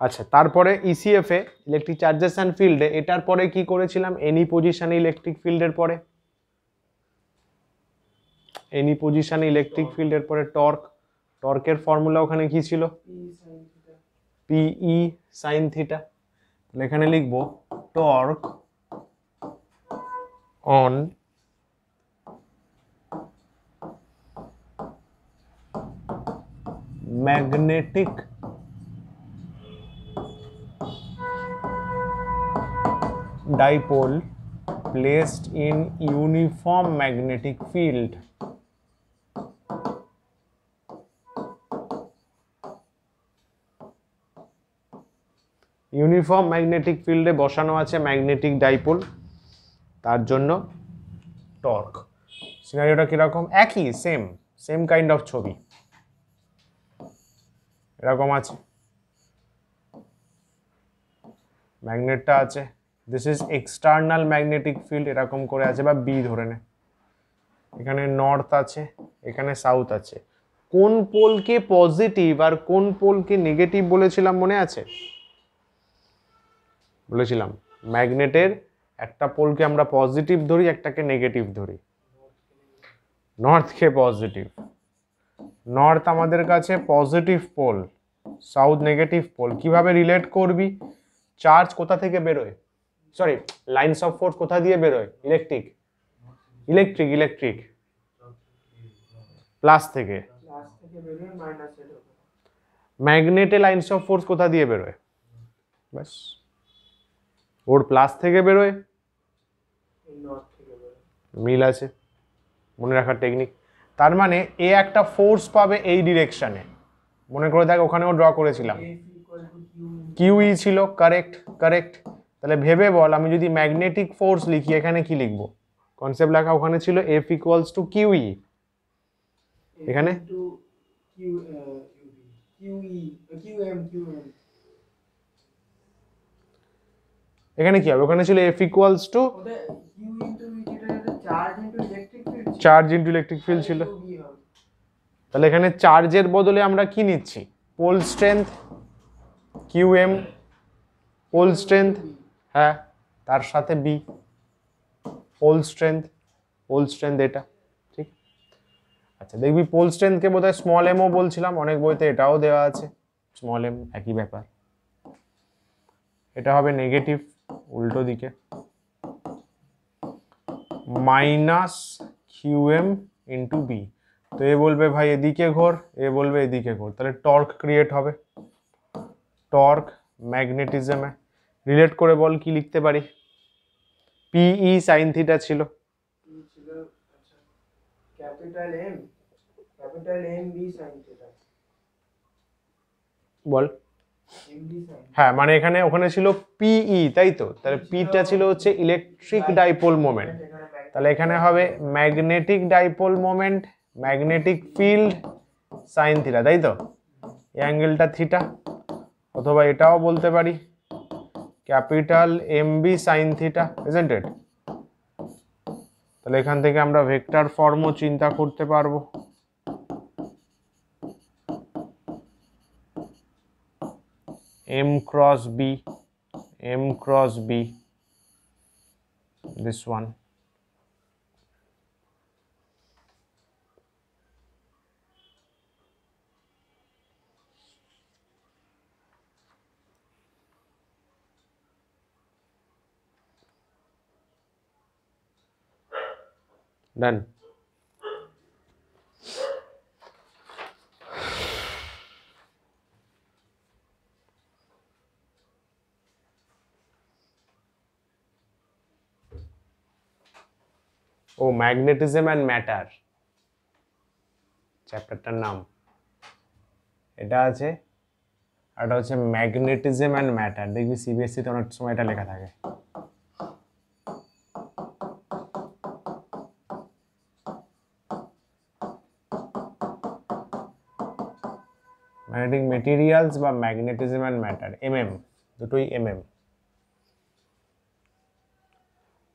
আচ্ছা, তারপরে ECF A electric charges and ফিল্ডে, এটার পরে কি করেছিলাম? এনি পজিশনে ইলেকট্রিক ফিল্ডের পরে, এনি পজিশনে ইলেকট্রিক ফিল্ডের পরে টর্ক, টর্কের ফর্মুলা ওখানে কি ছিল? পিই সাইন থিটা। তাহলে এখানে লিখবো torque on magnetic dipole placed in uniform magnetic field uniform magnetic ফিল্ডে বসানো আছে ম্যাগনেটিক ডাইপোল, তার জন্য টর্ক। সিনারিওটা কিরকম? একই, সেম সেম কাইন্ড অফ ছবি এরকম আছে। ম্যাগনেটটা আছে, this is external magnetic field, এরকম করে আছে, বা বি ধরে নে। এখানে নর্থ আছে, এখানে সাউথ আছে। কোন পোলকে পজিটিভ আর কোন পোলকে নেগেটিভ বলেছিলাম মনে আছে? বলেছিলাম ম্যাগনেটের একটা পোলকে আমরা পজিটিভ ধরি, একটাকে নেগেটিভ ধরি। নর্থকে পজিটিভ, নর্থ আমাদের কাছে positive pole, south negative pole. কিভাবে রিলেট করবি? চার্জ কোথা থেকে বেরোয়, সরি লাইনস অফ ফোর্স কোথা দিয়ে বেরোয়? ইলেকট্রিক ইলেকট্রিক ইলেকট্রিক প্লাস থেকে। ম্যাগনেটে লাইনস অফ ফোর্স কোথা দিয়ে বেরোয়? ব্যাস, ওর প্লাস থেকে বেরোয়, মিল আছে, মনে রাখার টেকনিক। তার মানে এ একটা ফোর্স পাবে এই ডিরেকশনে, মনে করে দেখ ওখানেও ড্র করেছিলাম, কিউই ছিল, কারেক্ট কারেক্ট। তাহলে ভেবে বল, আমি যদি ম্যাগনেটিক ফোর্স লিখি এখানে কি লিখবো? কনসেপ্ট লেখা ওখানে ছিল এফ ইকুয়ালস টু কিউই, এখানে এখানে কি হবে? ওখানে ছিল F equals to charge into electric field ছিল। তাহলে এখানে চার্জের বদলে আমরা কি নিচ্ছি? Pole strength, QM pole strength, হ্যাঁ, তার সাথে B pole strength, pole strength এটা ঠিক। আচ্ছা দেখবি পোল স্ট্রেংথকে বোধহয় স্মল এমও বলছিলাম, অনেক বইতে এটাও দেওয়া আছে স্মল এম, একই ব্যাপার। এটা হবে নেগেটিভ, উল্টো দিকে, মাইনাস কিউএম ইন্টু বি। তো এ বলবে ভাই এদিকে ঘোর, এ বলবে এদিকে ঘোর, তাহলে টর্ক ক্রিয়েট হবে। টর্ক ম্যাগনেটিজমে রিলেট করে বল কি লিখতে পারি? পিই সাইন থিটা ছিল, বল। হ্যাঁ মানে এখানে ওখানে ছিল পিই, তাই তো? তাহলে পিটা ছিল হচ্ছে ইলেকট্রিক ডাইপোল মোমেন্ট, তাহলে এখানে হবে magnetic dipole moment, magnetic field sine theta, তাই তো? এই অ্যাঙ্গেলটা থিটা। অথবা এটাও বলতে পারি capital M B sine theta, isn't it? তাহলে এখান থেকে আমরা ভেক্টর ফর্মও চিন্তা করতে পারবো। M cross B, M cross B, this one. Done. ও ম্যাগনেটিজম অ্যান্ড ম্যাটার চ্যাপ্টারটার নাম এটা আছে, আর এটা হচ্ছে ম্যাগনেটিজম অ্যান্ড ম্যাটার। দেখবি সিবিএসসি তে অনেক সময় এটা লেখা থাকে। ম্যাগনেটিক মেটেরিয়ালস বা ম্যাগনেটিজম অ্যান্ড ম্যাটার, এমএম, দুটোই এমএম।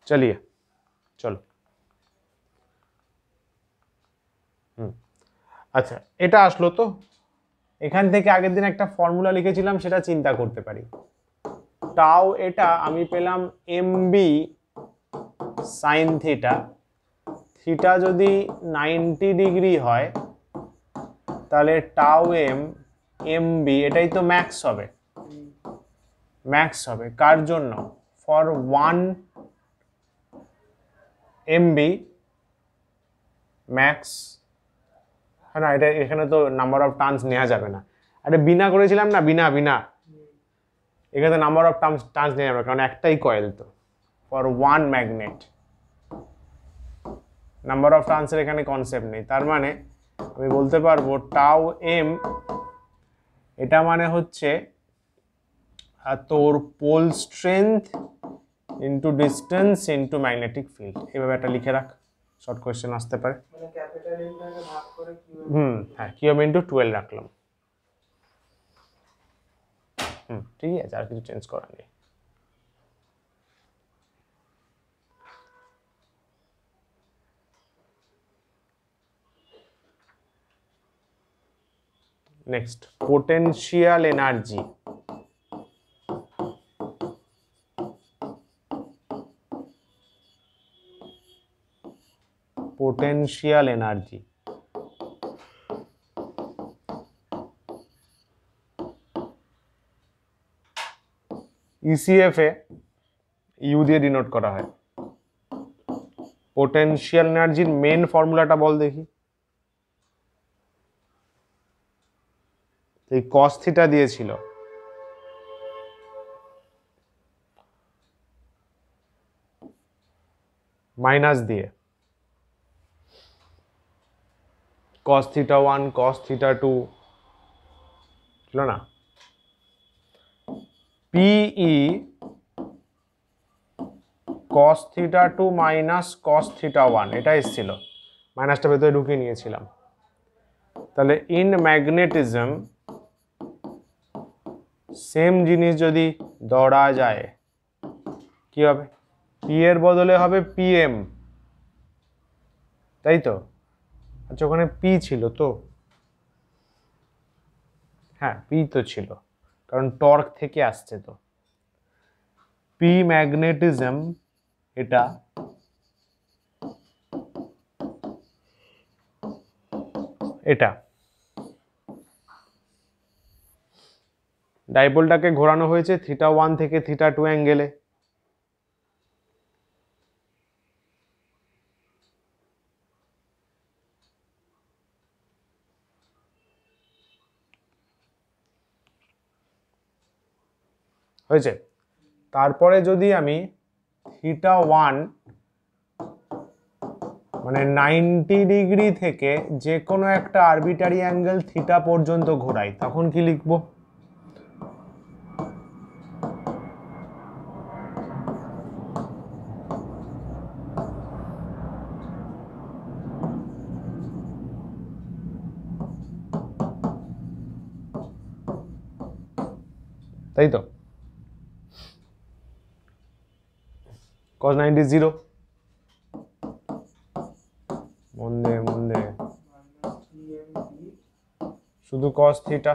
চলিয়ে চলো। আচ্ছা এটা আসলো তো, এখান থেকে আগের দিন একটা ফর্মুলা লিখেছিলাম, সেটা চিন্তা করতে পারি। টাও এটা আমি পেলাম এমবি সাইন থিটা, থিটা যদি 90 ডিগ্রি হয় তাহলে টাও এম এমবি, এটাই তো ম্যাক্স হবে, ম্যাক্স হবে কার জন্য? For 1 MB max. হ্যাঁ না, এটা এখানে তো নাম্বার অফ টার্নস নেওয়া যাবে না, এটা বিনা করেছিলাম না, বিনা বিনা, এখানে তো নাম্বার অফ টার্নস নেওয়া যাবে কারণ একটাই কয়েল তো। ফর 1 ম্যাগনেট নাম্বার অফ টার্নসের এখানে কনসেপ্ট নেই, তার মানে আমি বলতে পারবো টাও এম এটা মানে হচ্ছে আর তোর pole strength into distance into magnetic field, এভাবে একটা লিখে রাখ, শর্ট কোয়েশ্চেন আসতে পারে। মানে ক্যাপিটাল এনটাকে ভাগ করে হ্যাঁ কিউব ইন্টু 12 রাখলাম। ঠিক আছে, আর কিছু চেঞ্জ করার নেই। Next, potential energy. Potential energy ECF A you দিয়ে ডিনোট করা হয়। পোটেনশিয়াল এনার্জির মেন ফর্মুলাটা বল দেখি। এই কস থিটা দিয়েছিল, মাইনাস দিয়ে cos theta 1 cos theta 2 ছিল না, PE cos theta 2 minus cos theta 1 এটা এসেছিল, মাইনাসটা ভেতরে ঢুকিয়ে নিয়েছিলাম। তাহলে ইন ম্যাগনেটিজম সেম জিনিস যদি ধরা যায় কি হবে, P এর বদলে হবে PM, তাই তো? আচ্ছা ওখানে P ছিল তো, হ্যাঁ P তো ছিল, কারণ টর্ক থেকে আসছে তো। P ম্যাগনেটিজম এটা এটা ডাইপোলটাকে ঘোরানো হয়েছে থিটা 1 থেকে থিটা 2 অ্যাঙ্গেলে। হয়েছে? তারপরে যদি আমি থিটা 1 মানে 90 ডিগ্রি থেকে যে কোনো একটা আরবিটারি অ্যাঙ্গেল থিটা পর্যন্ত ঘোরাই, তখন কি লিখবো? তাই তো? cos 90 0, মন্দে শুধু cos theta,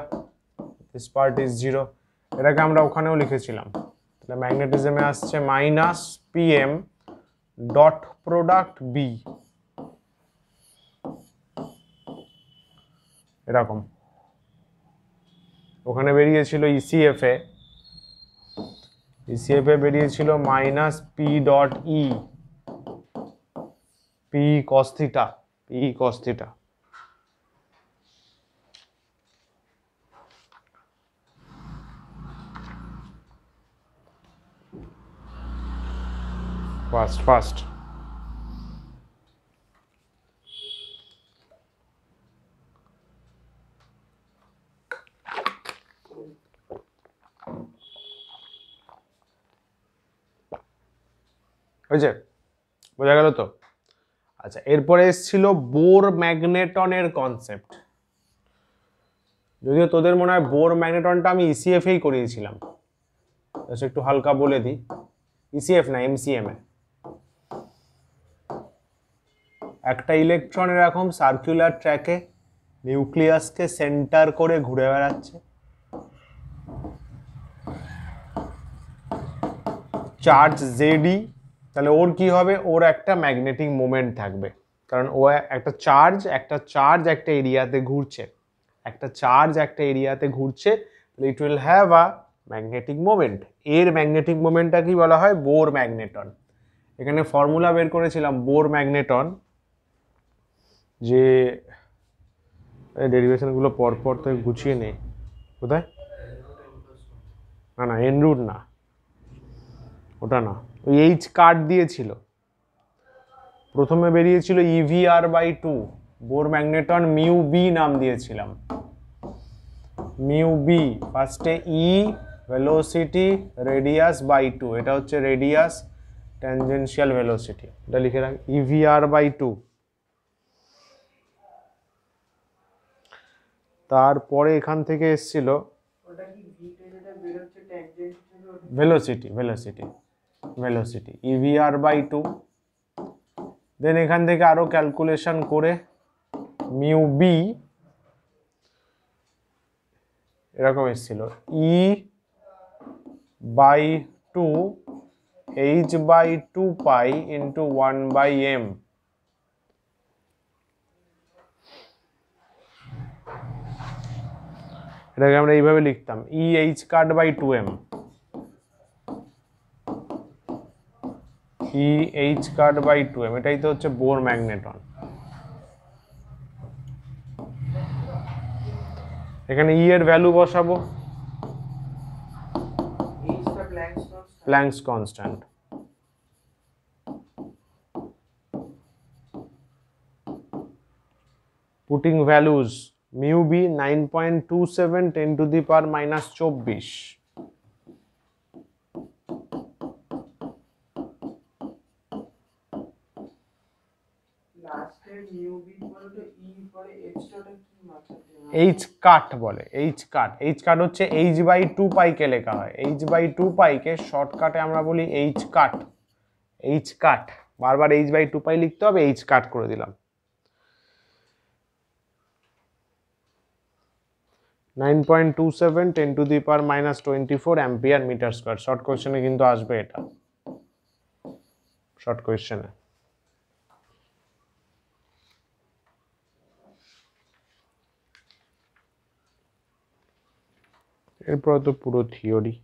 this part is 0। এটাকে আমরা ওখানেও লিখেছিলাম। তাহলে ম্যাগনেটিজমে আসছে minus PM dot product B, এরকম। ওখানে বেরিয়েছিল ECF এ বেরিয়েছিল minus P dot E, P cos theta, fast হয়েছে? বোঝা গেল তো? আচ্ছা, এরপরে এসেছিল বোর ম্যাগনেটনের কনসেপ্ট। যদিও তোদের মনে হয় বোর ম্যাগনেটনটা আমি ECF এই করিয়েছিলাম, একটু হালকা বলে দিই। ECF না, MCM এ একটা ইলেকট্রন এরকম সার্কুলার ট্র্যাকে নিউক্লিয়াসকে সেন্টার করে ঘুরে বেড়াচ্ছে, চার্জ ZE। তাহলে ওর কি হবে, ওর একটা ম্যাগনেটিক মোমেন্ট থাকবে, কারণ ও একটা চার্জ একটা এরিয়াতে ঘুরছে, তাহলে it will have a magnetic moment. এর ম্যাগনেটিক মোমেন্টটা কি বলা হয়, বোর ম্যাগনেটন। এখানে ফর্মুলা বের করেছিলাম বোর ম্যাগনেটন, যে ডেরিভেশনগুলো পরপর তো গুছিয়ে নেই, কোথায়, না এন রুট না, ওটা না, ওই H কার্ড দিয়েছিল। প্রথমে বেরিয়েছিল EVR/2, বোর ম্যাগনেটন μB নাম দিয়েছিলাম, μB। ফার্স্টে E ভেলোসিটি রেডিয়াস বাই 2, এটা হচ্ছে রেডিয়াস ট্যানজেনশিয়াল ভেলোসিটি, এটা লিখে রাখ ইভিআর বাই 2। তারপরে এখান থেকে এসেছিল ওটা কি ভিটা যেটা বের হচ্ছে ট্যানজেন্ট হিসেবে ভেলোসিটি ইভিআর বাই 2। দেন এখান থেকে আরো ক্যালকুলেশন করে মিউ বি এরকম এসেছিল e by 2 h by 2 pi into 1 by m. এটাকে আমরা এইভাবে লিখতাম e h cut by 2m, e h cut by 2m, এটাই তো হচ্ছে বোর ম্যাগনেটন। এখানে ই এর ভ্যালু বসাবো, এইচটা Planck's constant. Putting values mu B 9.27 10 to the power minus 24, লাস্টে মিউ বি পরে তো ই পরে এইচটা কি মাত্রাতে এইচ কাট বলে, এইচ কাট হচ্ছে এইচ বাই 2 পাই কে লেখা হয়, এইচ বাই 2 পাই কে শর্টকাটে আমরা বলি এইচ কাট, বারবার এইচ বাই 2 পাই লিখতে হবে, এইচ কাট করে দিলাম। 9.27 10 to the power minus 24 ampere metre square. Short কোশ্চেনে কিন্তু আসবে এটা, শর্ট কোশ্চেনে। এরপর তো পুরো থিওরি।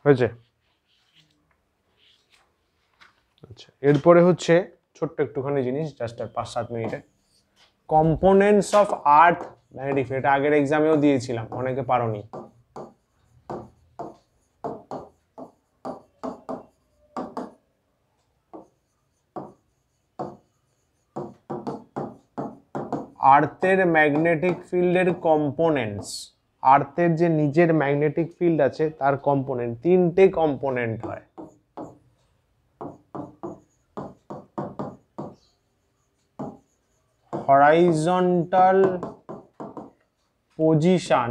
হয়েছে? আচ্ছা, এরপরে হচ্ছে ছোট্ট একটুখানি জিনিস, জাস্ট 5-7 মিনিটে, components of earth magnetic field. এটা আগের এক্সামেও দিয়েছিলাম, অনেকে পারোনি। আর্থের ম্যাগনেটিক ফিল্ডের কম্পোনেন্টস, আর্থের যে নিজের ম্যাগনেটিক ফিল্ড আছে তার কম্পোনেন্ট, 3টে কম্পোনেন্ট হয়। Horizontal position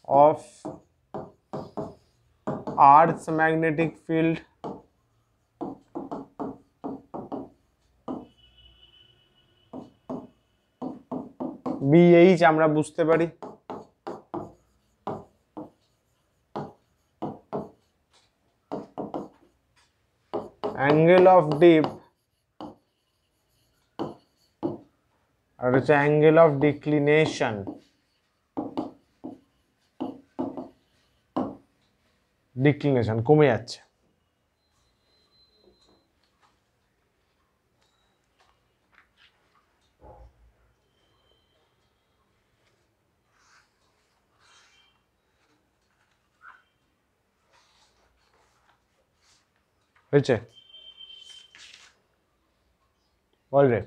of Earth's magnetic field BH আমরা বুঝতে পারি, অ্যাঙ্গেল অফ ডিপ আর হচ্ছে অ্যাঙ্গেল অফ ডিক্লিনেশন। ডিক্লিনেশন কমে যাচ্ছে। হয়েছে? বল রে,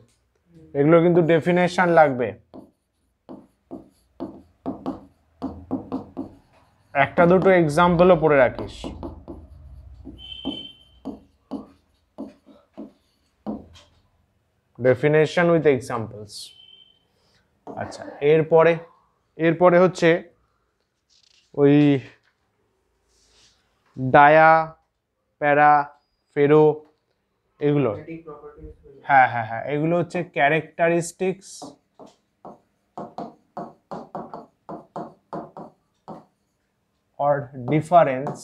এগুলো কিন্তু ডেফিনেশন লাগবে, একটা দুটো এক্সাম্পলও পড়ে রাখিস। Definition with examples. আচ্ছা, এরপরে হচ্ছে ওই ডায়া, প্যারা, ফেরো, এগুলো, হ্যাঁ, এগুলো হচ্ছে characteristics or difference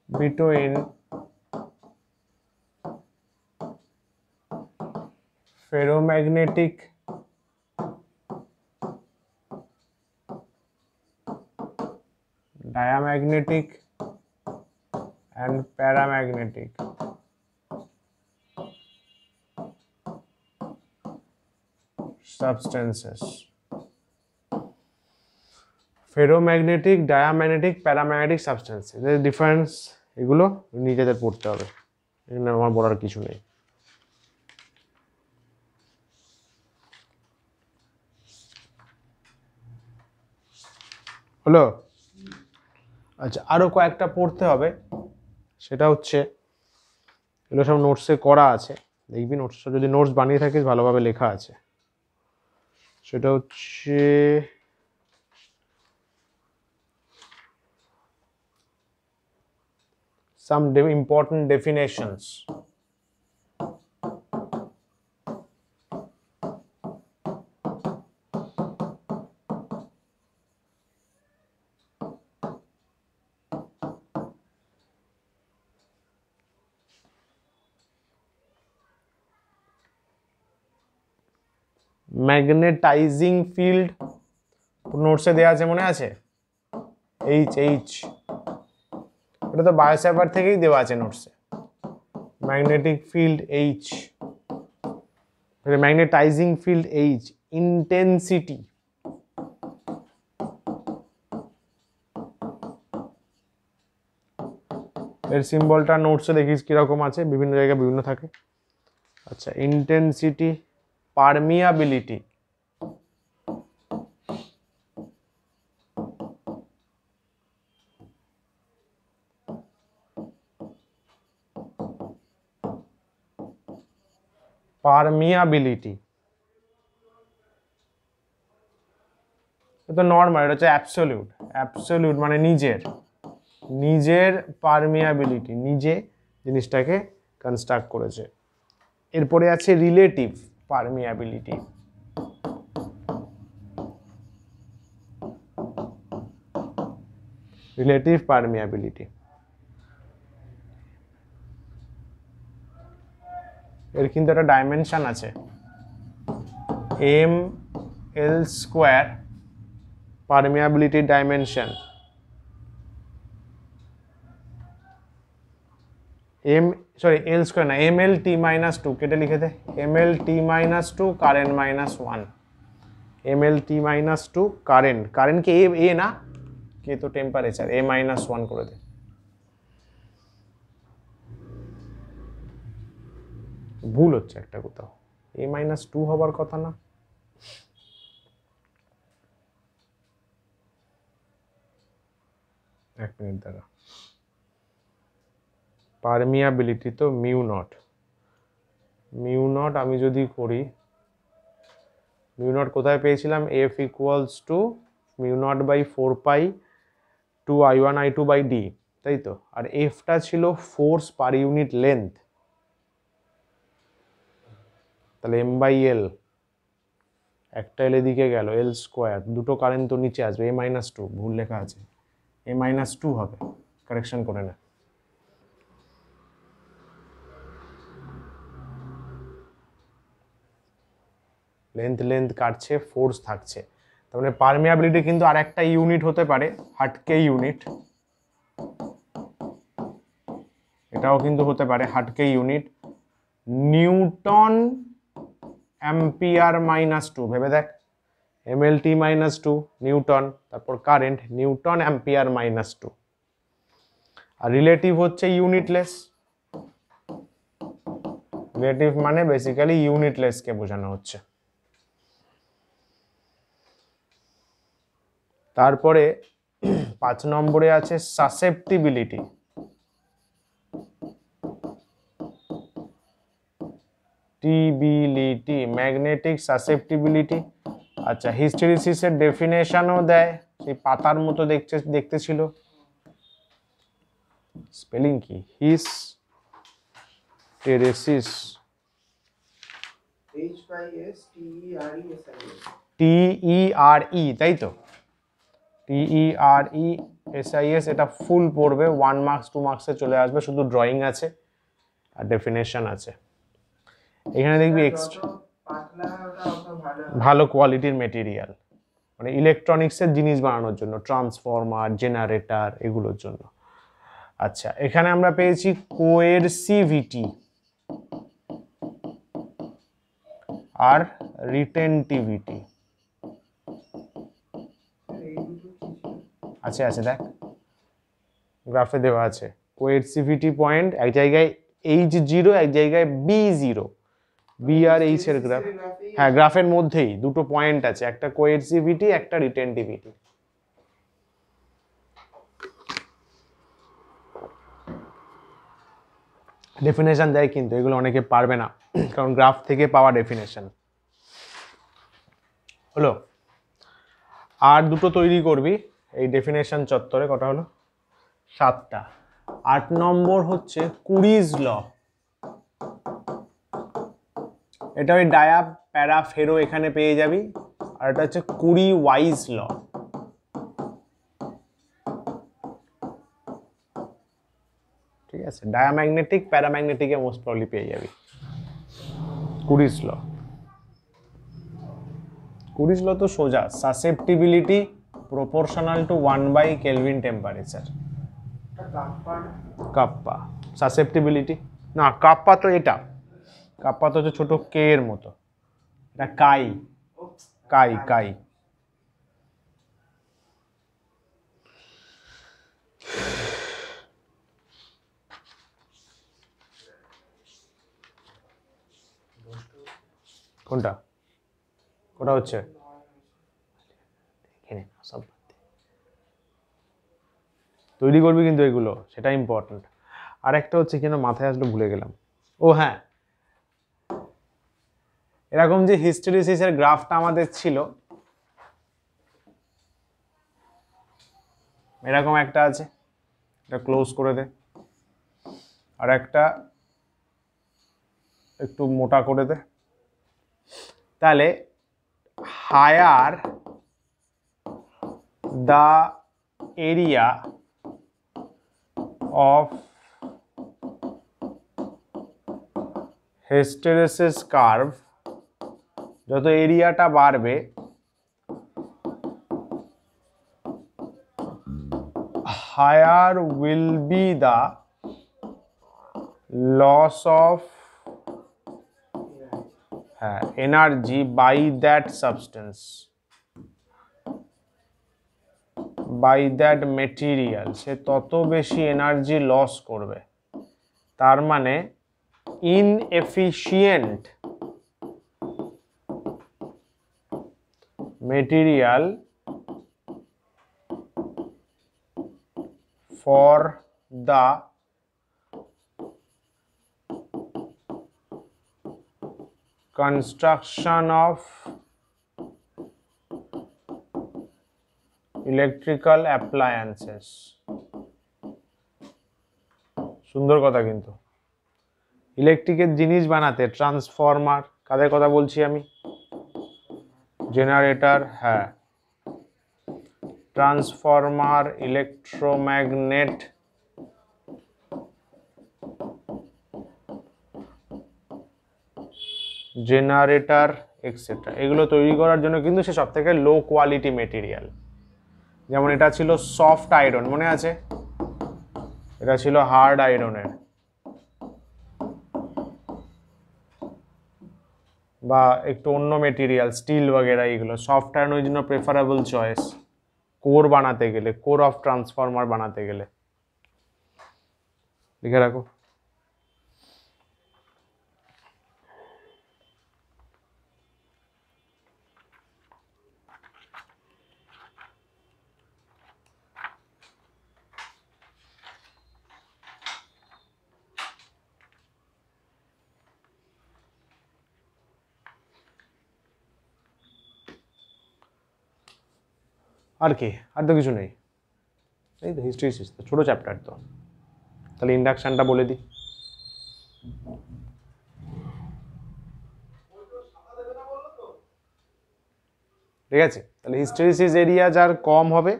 between ferromagnetic diamagnetic and paramagnetic substances, ferromagnetic, diamagnetic, paramagnetic substance, এদের ডিফারেন্স এগুলো নিজেদের পড়তে হবে, এখানে আমার বলার কিছু নেই। হলো? আচ্ছা, আরো কয়েকটা পড়তে হবে, সেটা হচ্ছে এগুলো সব নোটসে করা আছে, দেখবি নোটস, যদি নোটস বানিয়ে থাকিস ভালোভাবে লেখা আছে। সেটা হচ্ছে some important definitions. Magnetising field নোটসে দেওয়া আছে, মনে আছে? এইচ, এটা তো বায়োস্যাভার থেকেই দেওয়া আছে নোটসে। Magnetic field H, magnetising field H, intensity, এর সিম্বলটা নোটসে দেখিস কিরকম আছে, বিভিন্ন জায়গায় বিভিন্ন থাকে। আচ্ছা, ইন্টেন্সিটি, পারমিয়াবিলিটি, পারমিয়াবিলিটি, এটা নর্মাল, এটা হচ্ছে অ্যাবসলিউট, অ্যাবসলিউট মানে নিজের পারমিয়াবিলিটি, নিজে জিনিসটাকে কনস্ট্রাক্ট করেছে। এরপরে আছে রিলেটিভ পারমিয়াবিলিটি, রিলেটিভ পারমিয়াবিলিটি, এর কিন্তু একটা ডাইমেনশন আছে, ml² পারমিয়াবিলিটি ডাইমেনশন, L² না, mlt-2, কেটে লিখে দে, mlt-2 কারেন্ট -1, mlt-2 কারেন্ট কি এ না, কে তো টেম্পারেচার, a-1 করে দে। ভুল হচ্ছে একটা কোথাও, a-2 হবার কথা না। এক মিনিট দাঁড়া, পারমিয়াবিলিটি তো মিউ নট আমি যদি করি, মিউ নট কোথায় পেয়েছিলাম, F = mu naught by 4 pi 2I1 I2 by D, তাই তো। আর এফটা ছিল ফোর্স পার ইউনিট লেন্থ, তাহলে m/l, একটা এল এদিকে গেল, L², দুটো কারেন্ট তো নিচে আসবে, a-2, ভুল লেখা আছে, a-2 হবে, কারেকশন করে না। লেন্থ কাটছে, ফোর্স থাকছে, তার মানে পারমিয়াবিলিটি কিন্তু আর একটা ইউনিট হতে পারে, হাটকে ইউনিট, এটাও কিন্তু হতে পারে হাটকে ইউনিট, নিউটন অ্যাম্পিয়ার -2, ভেবে দেখ, mlt-2 নিউটন, তারপর কারেন্ট নিউটন অ্যাম্পিয়ার -2, আর রিলেটিভ হচ্ছে ইউনিটলেস, রিলেটিভ মানে বেসিক্যালি ইউনিটলেস কে বোঝানো হচ্ছে। তারপরে 5 নম্বরে আছে সাসেপ্টিবিলিটি, টিবিলিটি, ম্যাগনেটিক সাসেপ্টিবিলিটি। আচ্ছা, হিস্টেরিসিসের ডেফিনেশনও দেয়, সেই পাতার মতো দেখতে ছিল, স্পেলিং কি, হিস্টেরেসিস, TERE, তাই তো, TERESIS, এটা ফুল পড়বে, 1 মার্কস 2 মার্কসে চলে আসবে, শুধু ড্রয়িং আছে আর ডেফিনেশন আছে। এখানে দেখবি এক্সট্রা ভালো কোয়ালিটির মেটেরিয়াল, মানে ইলেকট্রনিক্সের জিনিস বানানোর জন্য, ট্রান্সফরমার, জেনারেটর, এগুলোর জন্য। আচ্ছা, এখানে আমরা পেয়েছি কোয়েরসিভিটি, আর রিটেনটিভিটি এই দুটো কি ছিল? আছে আছে দেখ গ্রাফে দেওয়া আছে কোএরসিভিটি পয়েন্ট এক জায়গায় H0 এক জায়গায় B0 বি আর এইচ এর গ্রাফ হ্যাঁ গ্রাফের মধ্যেই দুটো পয়েন্ট আছে একটা কোএরসিভিটি একটা রিটেনটিভিটি ডেফিনেশন দেয় কিন্তু এগুলো অনেকে পারবে না কারণ গ্রাফ থেকে পাওয়া ডেফিনেশন হলো আর দুটো তৈরি করবি এই ডেফিনেশন চত্বরে কটা হলো 7টা 8 নম্বর হচ্ছে কুরিজ ল এটা ওই ডায়া প্যারা ফেরো এখানে পেয়ে যাবি আর এটা হচ্ছে কুরি ওয়াইজ ল ঠিক আছে ডায়াম্যাগনেটিক প্যারাম্যাগনেটিকে মোস্ট প্রবলি পেয়ে যাবি কুরিজ ল কুরিজ ল তো সোজা susceptibility proportional to 1 kelvin temperature kappa susceptibility না কাপ্পা তো এটা কাপ্পা তো হচ্ছে ছোট কে এর মতো এটা কাই কাই কাই কোনটা কোনটা হচ্ছে এখানে সব তৈরি করবি কিন্তু এগুলো সেটা ইম্পর্টেন্ট আর একটা হচ্ছে কেন মাথায় আসলে ভুলে গেলাম ও হ্যাঁ এরকম যে হিস্টেরিসিসের গ্রাফটা আমাদের ছিল এরকম একটা আছে এটা ক্লোজ করে দে আর একটা একটু মোটা করে দে তাহলে higher the area of hysteresis curve যত এরিয়াটা বাড়বে higher will be the loss of energy by that substance by that material সে তত বেশি এনার্জি লস করবে তার মানে inefficient material for the construction of electrical appliances সুন্দর কথা কিন্তু ইলেকট্রিকের জিনিস বানাতে ট্রান্সফরমার কাদের কথা বলছি আমি জেনারেটর হ্যাঁ ট্রান্সফরমার ইলেকট্রোম্যাগনেট জেনারেটর এক্সেট্রা এগুলো তৈরি করার জন্য কিন্তু সে সব থেকে লো কোয়ালিটি মেটেরিয়াল যেমন এটা ছিল সফট আয়রন মনে আছে এটা ছিল হার্ড আয়রনের বা একটু অন্য মেটেরিয়াল স্টিল वगैरह এগুলো সফট আয়রন ওই জন্য প্রেফারেবল চয়েস কোর বানাতে গেলে কোর অফ ট্রান্সফরমার বানাতে গেলে লিখে রাখো আর কি আর তো কিছু নেই এই তো হিস্ট্রিসিস তো ছোটো চ্যাপ্টার তো তাহলে ইন্ডাকশনটা বলে দিই ঠিক আছে তাহলে হিস্টেরিসিস এরিয়া যার কম হবে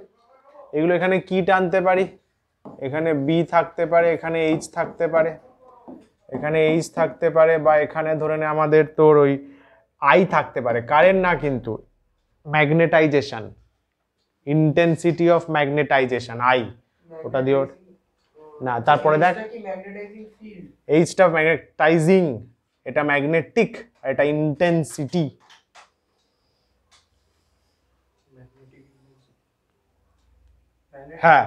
এগুলো এখানে কি টানতে পারি এখানে বি থাকতে পারে এখানে এইচ থাকতে পারে এখানে এইচ থাকতে পারে বা এখানে ধরে নে আমাদের তোর ওই আই থাকতে পারে কারেন্ট না কিন্তু magnetisation intensity of magnetisation I ওটা দিও না তারপরে দেখ এইচটা ম্যাগনেটাইজিং এটা ম্যাগনেটিক, এটা ইন্টেন্সিটি। হ্যাঁ,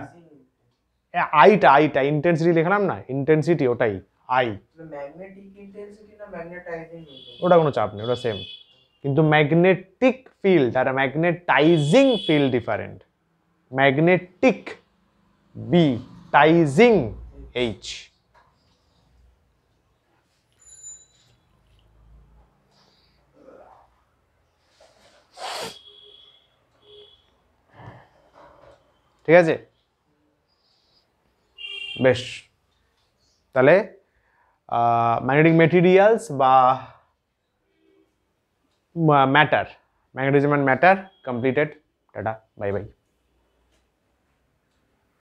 আইটা ইন্টেন্সিটি লিখলাম না, ইন্টেন্সিটি ওটাই আই। ম্যাগনেটিক ইন্টেন্সিটি না ম্যাগনেটাইজিং ইন্টেন্সিটি? ওটা কোনো চাপ নেই, ওটা সেম। কিন্তু ম্যাগনেটিক ফিল্ড আর magnetising field different. Magnetic B, টাইজিং এইচ। ঠিক আছে, বেশ। তাহলে ম্যাগনেটিক মেটেরিয়ালস বা matter, magnetism and matter completed. টাটা, বাই বাই।